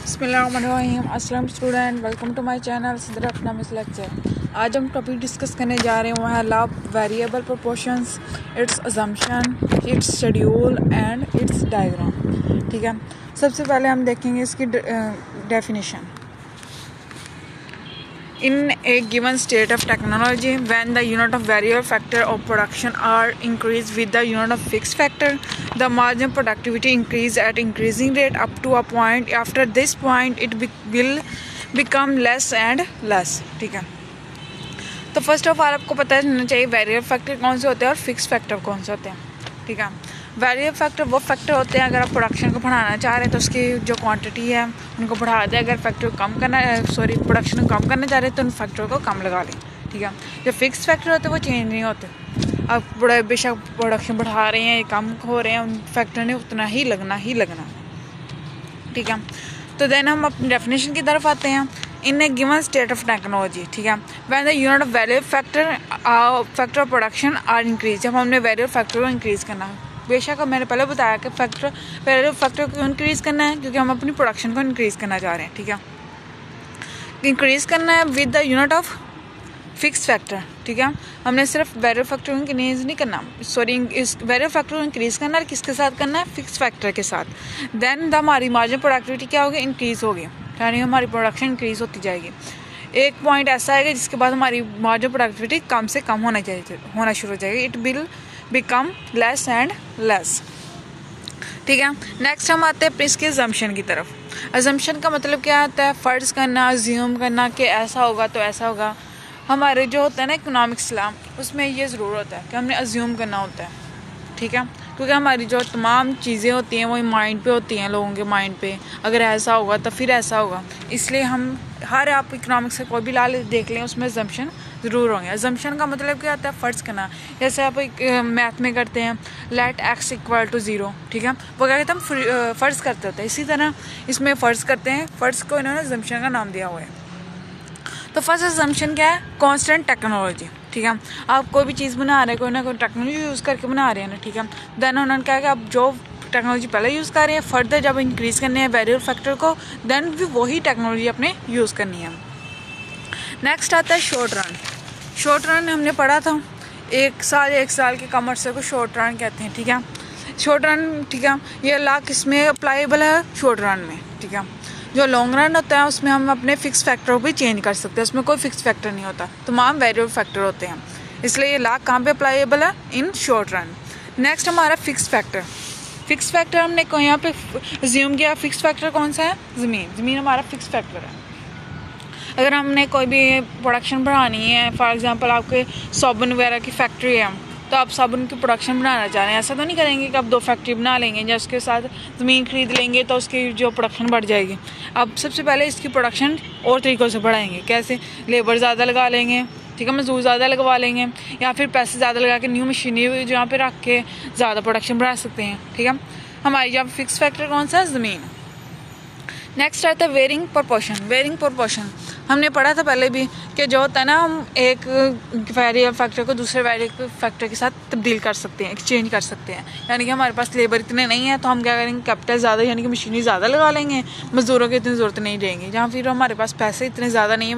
बिस्मिल्लाहिर्रहमानिर्रहीम। अस्सलाम student, welcome to my channel Sidra economics lecture. आज हम टॉपिक डिस्कस करने जा रहे हैं वो है law of variable proportions, it's assumption, it's schedule and it's diagram. ठीक है, सबसे पहले हम देखेंगे इसकी definition. In a given state of technology, when the unit of variable factor of production are increased with the unit of fixed factor, the margin productivity increase at increasing rate up to a point. After this point, it will become less and less. ठीक है, तो first of all आपको पता होना चाहिए variable factor कौन से होते हैं और फिक्स फैक्टर कौन से होते हैं। ठीक है, वेरिएबल फैक्टर वो फैक्टर होते हैं अगर आप प्रोडक्शन को बढ़ाना चाह रहे हैं तो उसकी जो क्वांटिटी है उनको बढ़ा दें। अगर फैक्टर कम करना प्रोडक्शन को कम करना चाह रहे हैं तो उन फैक्टर को कम लगा लें। ठीक है, जो फिक्स फैक्टर होते हैं वो चेंज नहीं होते। अब बेशक प्रोडक्शन बढ़ा रहे हैं कम हो रहे हैं, उन फैक्टर ने उतना ही लगना। ठीक है, तो देन हम अपनी डेफिनेशन की तरफ आते हैं। In a given state of technology, ठीक है, when the unit of variable factor of production are increase, जब हमने वेरिएबल फैक्टर को इंक्रीज करना है। बेशक मैंने पहले बताया कि वेरिएबल फैक्टर को इंक्रीज करना है क्योंकि हम अपनी प्रोडक्शन को इंक्रीज करना चाह रहे हैं। ठीक है, इंक्रीज करना है with the unit of fix factor. ठीक है, हमने सिर्फ वेरिएबल फैक्टर को इंक्रीज नहीं करना, इस वेरिएबल फैक्टर को इंक्रीज करना है, किसके साथ करना है, फिक्स फैक्टर के साथ। देन हमारी मार्जिन प्रोडक्टिविटी क्या होगी, इंक्रीज होगी, यानी हमारी प्रोडक्शन इंक्रीज होती जाएगी। एक पॉइंट ऐसा आएगा जिसके बाद हमारी मार्जिन प्रोडक्टिविटी कम से कम होना शुरू हो जाएगी। It will become less and less. ठीक है, नेक्स्ट हम आते हैं इसके अजम्पशन की तरफ। अजम्पशन का मतलब क्या होता है, फर्ज करना, अज्यूम करना कि ऐसा होगा तो ऐसा होगा। हमारे जो होता है ना इकोनॉमिक्स लॉ, उसमें ये ज़रूर होता है कि हमने अज्यूम करना होता है। ठीक है, क्योंकि हमारी जो तमाम चीज़ें होती हैं वो माइंड पे होती हैं, लोगों के माइंड पे। अगर ऐसा होगा तो फिर ऐसा होगा, इसलिए हम आप इकोनॉमिक्स से कोई भी लॉ देख लें उसमें अजम्पशन ज़रूर होंगे। अजम्पशन का मतलब क्या होता है, फ़र्ज करना। जैसे आप मैथ में करते हैं लेट x इक्वल टू 0। ठीक है, वो क्या कहते हैं, हम फ़र्ज करते होते हैं। इसी तरह इसमें फ़र्ज करते हैं, फ़र्ज को इन्होंने अजम्पशन का नाम दिया हुआ है। तो फर्स्ट अजम्पशन क्या है, कांस्टेंट टेक्नोलॉजी। ठीक है, आप कोई भी चीज़ बना रहे हैं, कोई ना कोई टेक्नोलॉजी यूज़ करके बना रहे हैं ना। ठीक है, देन उन्होंने कहा कि आप जो टेक्नोलॉजी पहले यूज़ कर रहे हैं, फर्दर जब इंक्रीज़ करने हैं वेरिएबल फैक्टर को, देन भी वही टेक्नोलॉजी अपने यूज़ करनी है। नेक्स्ट आता है शॉर्ट रन। शॉर्ट रन हमने पढ़ा था, एक साल के कम अरसे को शॉर्ट रन कहते हैं। ठीक है, शॉर्ट रन, ठीक है, ये लॉ किस में अप्लाइबल है, शॉर्ट रन में। ठीक है, जो लॉन्ग रन होता है उसमें हम अपने फिक्स फैक्टर को भी चेंज कर सकते हैं, उसमें कोई फिक्स फैक्टर नहीं होता, तमाम वेरिएबल फैक्टर होते हैं। इसलिए ये लॉ कहाँ पे अप्लाइबल है, इन शॉर्ट रन। नेक्स्ट हमारा फिक्स फैक्टर। फिक्स फैक्टर हमने यहाँ पे अज्यूम किया, फिक्स फैक्टर कौन सा है, ज़मीन हमारा फिक्स फैक्टर है। अगर हमने कोई भी प्रोडक्शन बढ़ानी है, फॉर एग्जांपल आपके साबुन वगैरह की फैक्ट्री है, तो आप साबुन की प्रोडक्शन बनाना चाह रहे हैं, ऐसा तो नहीं करेंगे कि आप 2 फैक्ट्री बना लेंगे या उसके साथ ज़मीन खरीद लेंगे तो उसकी जो प्रोडक्शन बढ़ जाएगी। आप सबसे पहले इसकी प्रोडक्शन और तरीक़ों से बढ़ाएंगे। कैसे, लेबर ज़्यादा लगा लेंगे, ठीक है, मजदूर ज़्यादा लगवा लेंगे, या फिर पैसे ज़्यादा लगा के न्यू मशीनरी जहाँ पे रख के ज़्यादा प्रोडक्शन बढ़ा सकते हैं। ठीक है, हमारी यहाँ फिक्स फैक्टर कौन सा है, ज़मीन। नेक्स्ट आता है वेरिंग प्रोपोर्शन। वेरिंग प्रोपोर्शन हमने पढ़ा था पहले भी कि जो होता है ना, हम एक वेरिएबल फैक्टर को दूसरे वेरिएबल फैक्टर के साथ तब्दील कर सकते हैं, एक्सचेंज कर सकते हैं। यानी कि हमारे पास लेबर इतने नहीं है तो हम क्या करेंगे, कैपिटल ज़्यादा यानी कि मशीनरी ज़्यादा लगा लेंगे, मज़दूरों की इतनी ज़रूरत नहीं रहेगी। जहाँ फिर हमारे पास पैसे इतने ज़्यादा नहीं है,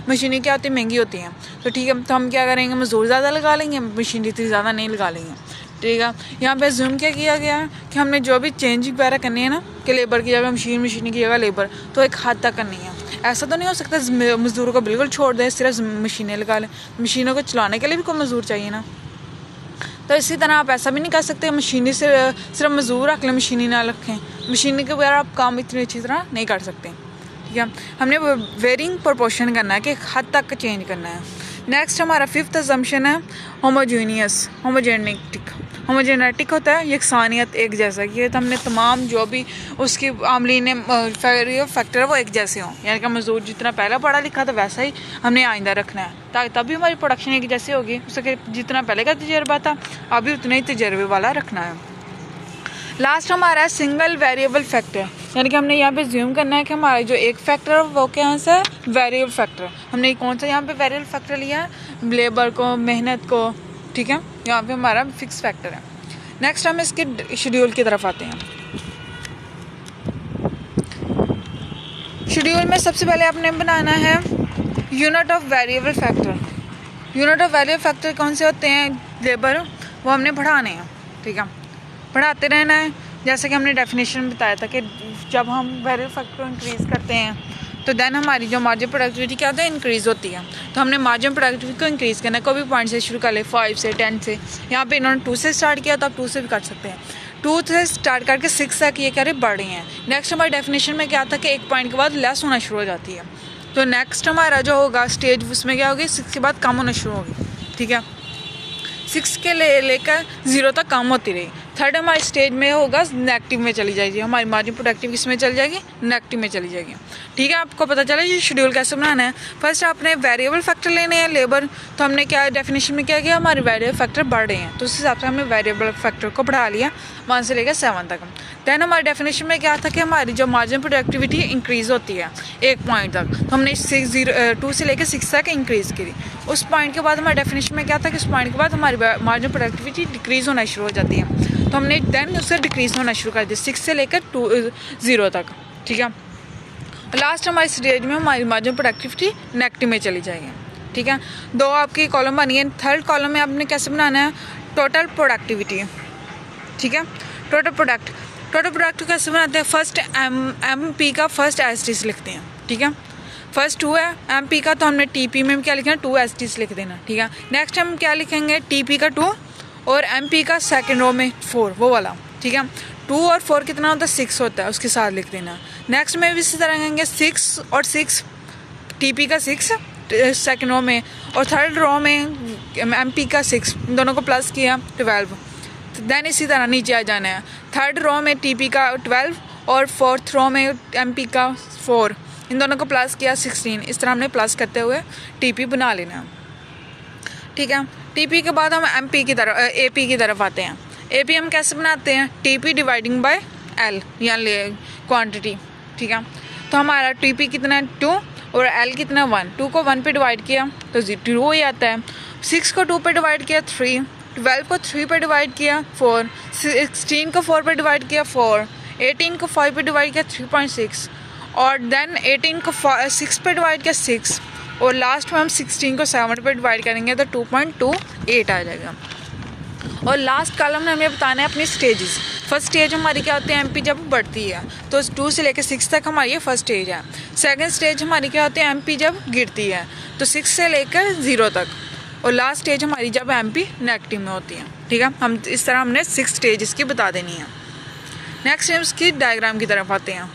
मशीनरी क्या होती है, महंगी होती हैं, तो ठीक है, तो हम क्या करेंगे, मज़दूर ज़्यादा लगा लेंगे, मशीनरी इतनी ज़्यादा नहीं लगा लेंगे। ठीक है, यहाँ पे जूम क्या किया गया है कि हमने जो भी चेंज वगैरह करनी है ना, कि लेबर की जगह मशीन की जगह लेबर, तो एक हद तक करनी है। ऐसा तो नहीं हो सकता मज़दूरों को बिल्कुल छोड़ दें, सिर्फ मशीनें लगा लें। मशीनों को चलाने के लिए भी कोई मज़दूर चाहिए ना। तो इसी तरह आप ऐसा भी नहीं कर सकते मशीनी से सिर्फ मज़दूर रख लें, मशीनी ना रखें, मशीनी के बगैर आप काम इतनी अच्छी तरह नहीं कर सकते। ठीक है, हमने वेरिंग प्रोपोर्शन करना है कि एक हद तक चेंज करना है। नेक्स्ट हमारा फिफ्थ अजम्पशन है होमोजेनेटिक होता है यकसानियत, एक जैसा। ये तो हमने तमाम जो भी उसकी आमलीन वेरिएबल फैक्टर है वो एक जैसे हों, यानी कि मजदूर जितना पहले पढ़ा लिखा था वैसा ही हमने आइंदा रखना है, ताकि तभी हमारी प्रोडक्शन एक जैसी होगी। उसके जितना पहले का तजर्बा था अभी उतना ही तजर्बे वाला रखना है। लास्ट हमारा है सिंगल वेरिएबल फैक्टर, यानी कि हमने यहाँ पे ज्यूम करना है कि हमारा जो एक फैक्टर है वो क्या सा है, वेरिएबल फैक्टर। हमने कौन सा यहाँ पे वेरिएबल फैक्टर लिया है, लेबर को, मेहनत को। ठीक है, यहाँ पे हमारा फिक्स फैक्टर है। नेक्स्ट हम इसके शेड्यूल की तरफ आते हैं। शेड्यूल में सबसे पहले आपने बनाना है unit of variable factor. Unit of variable factor कौन से होते हैं लेबर, वो हमने बढ़ाने हैं, ठीक है, बढ़ाते रहना है। जैसे कि हमने डेफिनेशन में बताया था कि जब हम वेरिएबल फैक्टर को इंक्रीज़ करते हैं तो देन हमारी जो मार्जिन प्रोडक्टिविटी क्या होता है, इंक्रीज़ होती है। तो हमने मार्जिन प्रोडक्टिविटी को इंक्रीज़ करना है, कोई भी पॉइंट से शुरू कर ले, 5 से 10 से। यहाँ पे इन्होंने 2 से स्टार्ट किया तो आप 2 से भी कर सकते हैं। 2 से स्टार्ट करके 6 तक ये कह रहे बढ़ रही हैं। नेक्स्ट हमारी डेफिनेशन में क्या था कि एक पॉइंट के बाद लेस होना शुरू हो जाती है। तो नेक्स्ट हमारा जो होगा स्टेज उसमें क्या होगी, 6 के बाद कम होना शुरू होगी, ठीक है। 6 के लेकर 0 तक कम होती रही। थर्ड हमारे स्टेज में होगा नेगेटिव में चली जाएगी, हमारी मार्जिन प्रोडक्टिव किस में चली जाएगी, नेगेटिव में चली जाएगी, ठीक है। आपको पता चला ये शेड्यूल कैसे बनाना है। फर्स्ट आपने वेरिएबल फैक्टर लेने हैं लेबर, तो हमने क्या डेफिनेशन में क्या किया, हमारे वेरिएबल फैक्टर बढ़ रहे हैं तो उस हिसाब से हमने वेरिएबल फैक्टर को बढ़ा लिया 1 से लेकर 7 तक। दैन हमारे डेफिनेशन में क्या था कि हमारी जो मार्जिन प्रोडक्टिविटी इंक्रीज़ होती है 1 पॉइंट तक, तो हमने 2 से लेकर 6 तक इंक्रीज़ करी। उस पॉइंट के बाद हमारे डेफिनेशन में क्या था कि उस पॉइंट के बाद हमारी मार्जिन प्रोडक्टिविटी डिक्रीज़ होना शुरू हो जाती है, तो हमने देन उससे डिक्रीज़ होना शुरू कर दिया 6 से लेकर 0 तक, ठीक है। लास्ट हमारी स्टेज में हमारी मार्जिन प्रोडक्टिविटी नेगेटिव में चली जाएगी, ठीक है। 2 आपकी कॉलम बनी है। थर्ड कॉलम में आपने कैसे बनाना है, टोटल प्रोडक्टिविटी, ठीक है। टोटल प्रोडक्ट कैसे बनाते हैं, फर्स्ट एम पी का फर्स्ट एस टी लिखते हैं, ठीक है। फर्स्ट 2 है एम पी का, तो हमने टी पी में क्या लिखना, 2 एस टी लिख देना, ठीक है। नेक्स्ट हम क्या लिखेंगे, टी पी का 2 और एम पी का सेकेंड रो में 4, वो वाला, ठीक है। 2 और 4 कितना होता है, 6 होता है, उसके साथ लिख देना। नेक्स्ट में भी इसी तरह कहेंगे 6 और 6, टी पी का 6 सेकेंड रो में और थर्ड रो में एम पी का 6, इन दोनों को प्लस किया 12। देन इसी तरह नीचे आ जाना है, थर्ड रो में टी पी का 12 और फोर्थ रो में एम पी का 4, इन दोनों को प्लस किया 16। इस तरह हमने प्लस करते हुए टी पी बना लेना है, ठीक है। टी पी के बाद हम एम पी की तरफ ए पी की तरफ आते हैं। ए पी हम कैसे बनाते हैं, T P dividing by L या क्वांटिटी, ठीक है। तो हमारा टी पी कितना है 2 और एल कितना 1। 2 को 1 पे डिवाइड किया तो 0 ही आता है। 6 को 2 पे डिवाइड किया 3, 12 को 3 पे डिवाइड किया 4, 16 को 4 पे डिवाइड किया 4, 18 को 5 पे डिवाइड किया 3.6 और देन 18 को 6 पे डिवाइड किया 6 और लास्ट में हम 16 को 7 पे डिवाइड करेंगे तो 2.28 आ जाएगा। और लास्ट कॉलम में हमें बताना है अपनी स्टेजेस। फर्स्ट स्टेज हमारी क्या होती है, एमपी जब बढ़ती है तो 2 से लेकर 6 तक हमारी ये फर्स्ट स्टेज है। सेकंड स्टेज हमारी क्या होती है, एमपी जब गिरती है तो 6 से लेकर 0 तक। और लास्ट स्टेज हमारी जब एमपी नेगेटिव में होती है, ठीक है। हम इस तरह हमने 6 स्टेज इसकी बता देनी है। नेक्स्ट हम इसकी डायग्राम की तरफ आते हैं।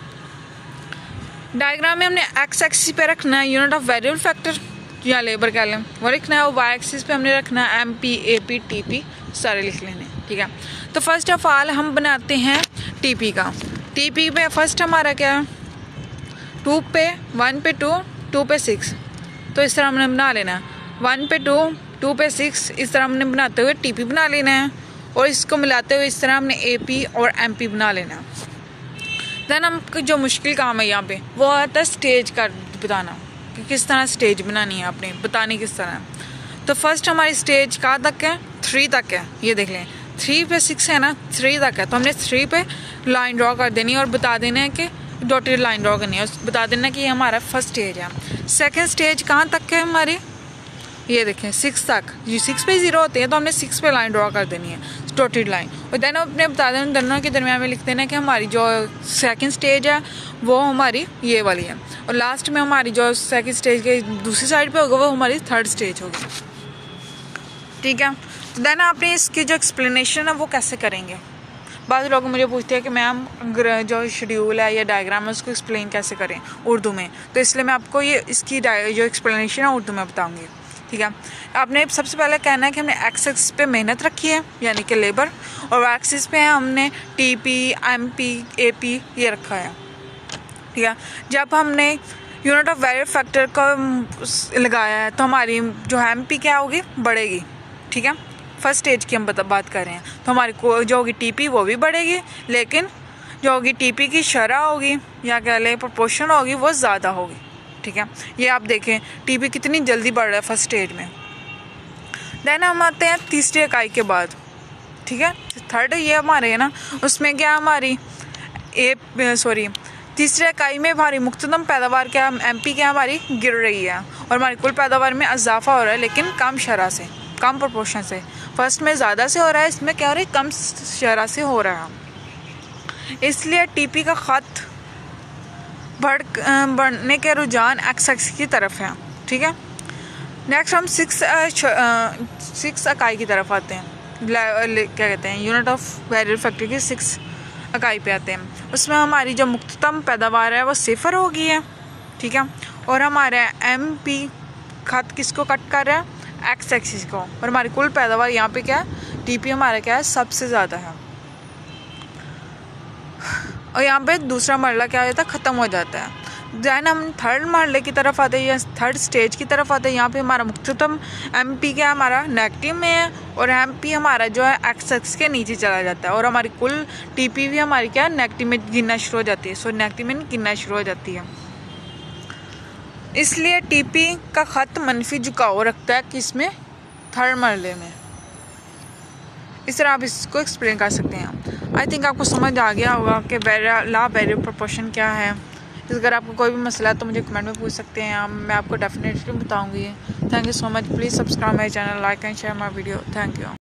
डायग्राम में हमने एक्स एक्सिस पे रखना है यूनिट ऑफ वेरिएबल फैक्टर या लेबर कॉलम, वो लिखना है। और वाई एक्सिस पे हमने रखना है M P A P T P, सारे लिख लेने, ठीक है। तो फर्स्ट ऑफ ऑल हम बनाते हैं टी पी का। टी पी पे फर्स्ट हमारा क्या है 2 पे 1 पे 2, 2 पे 6, तो इस तरह हमने बना लेना है। 1 पे 2, 2 पे 6, इस तरह हमने बनाते हुए टी पी बना लेना है। और इसको मिलाते हुए इस तरह हमने ए पी और एम पी बना लेना है। देन हम जो मुश्किल काम है यहाँ पे वो आता है स्टेज का बताना कि किस तरह स्टेज बनानी है, आपने बतानी किस तरह है। तो फर्स्ट हमारी स्टेज कहाँ तक है, 3 तक है। ये देख लें 3 पे 6 है ना, 3 तक है, तो हमने 3 पे लाइन ड्रॉ कर देनी है और बता देना है कि डॉटेड लाइन ड्रॉ करनी है, बता देना है कि ये हमारा फर्स्ट स्टेज है। सेकेंड स्टेज कहाँ तक है हमारी, ये देखें 6 तक, ये 6 पे 0 होते हैं तो हमने 6 पे लाइन ड्रॉ कर देनी है डॉटेड लाइन। और देन अपने बता देना दोनों के दरमियान में लिख देना कि हमारी जो सेकंड स्टेज है वो हमारी ये वाली है और लास्ट में हमारी जो सेकंड स्टेज के दूसरी साइड पे होगा वो हमारी थर्ड स्टेज होगी, ठीक है। तो देन आपने इसकी जो एक्सप्लेनेशन है वो कैसे करेंगे। बाद लोग मुझे पूछते हैं कि मैम जो शेड्यूल है या डायग्राम है उसको एक्सप्लेन कैसे करें उर्दू में, तो इसलिए मैं आपको ये इसकी जो एक्सप्लेनेशन है उर्दू में बताऊँगी, ठीक है। आपने सबसे पहले कहना है कि हमने एक्स एक्सिस पे मेहनत रखी है यानी कि लेबर, और वाई एक्सिस पे हमने T P M P A P ये रखा है, ठीक है। जब हमने यूनिट ऑफ वेरिएबल फैक्टर को लगाया है तो हमारी जो एम पी क्या होगी, बढ़ेगी, ठीक है। फर्स्ट स्टेज की हम बात कर रहे हैं तो हमारी जो होगी टी पी वो भी बढ़ेगी, लेकिन जो होगी टी पी की शरह होगी या कह लें प्रोपोर्शन होगी वो ज़्यादा होगी, ठीक है। ये आप देखें टीपी कितनी जल्दी बढ़ रहा है फर्स्ट स्टेज में। देन हम आते हैं तीसरी इकाई के बाद, ठीक है। थर्ड ये हमारे है ना, उसमें क्या हमारी तीसरी इकाई में हमारी मुख्तदम पैदावार क्या MP क्या हमारी गिर रही है और हमारी कुल पैदावार में इजाफा हो रहा है, लेकिन कम शरह से, कम प्रोपोर्शन से। फर्स्ट में ज़्यादा से हो रहा है, इसमें क्या हो रहा है, कम शरह से हो रहा है। इसलिए TP का ख़त बढ़ने के रुझान एक्स की तरफ है। ठीक है, नेक्स्ट हम 6 इकाई की तरफ आते हैं। क्या कहते हैं, यूनिट ऑफ वेरिएबल फैक्टर की 6 इकाई पे आते हैं। उसमें हमारी जो मुख्ततम पैदावार है वो 0 हो गई है। ठीक है, और हमारे MP ख़त किसको कट कर रहा है, एक्स एक्सिस को, और हमारी कुल पैदावार यहाँ पे क्या है, TP हमारा क्या है, सबसे ज़्यादा है। और यहाँ पे दूसरा मरला क्या हो जाता है, ख़त्म हो जाता है। दैन हम थर्ड मरले की तरफ आते हैं या थर्ड स्टेज की तरफ आते हैं। यहाँ पे हमारा मुख्ततम MP क्या हमारा नेगेटिव में है और MP हमारा जो है एक्स एक्स के नीचे चला जाता है और हमारी कुल TP भी हमारी क्या नेगेटिव में गिनना शुरू हो जाती है। सो नेगेटिव में गिनना शुरू हो जाती है। इसलिए TP का ख़त मनफी झुकाव रखता है किसमें, थर्ड मरले में। इस तरह आप इसको एक्सप्लेन कर सकते हैं। आई थिंक आपको समझ आ गया होगा कि ला वेरिएबल प्रोपोर्शन क्या है। अगर आपको कोई भी मसला है तो मुझे कमेंट में पूछ सकते हैं, मैं आपको डेफिनेटली बताऊंगी। Thank you so much. Please subscribe my channel, like and share my video. Thank you.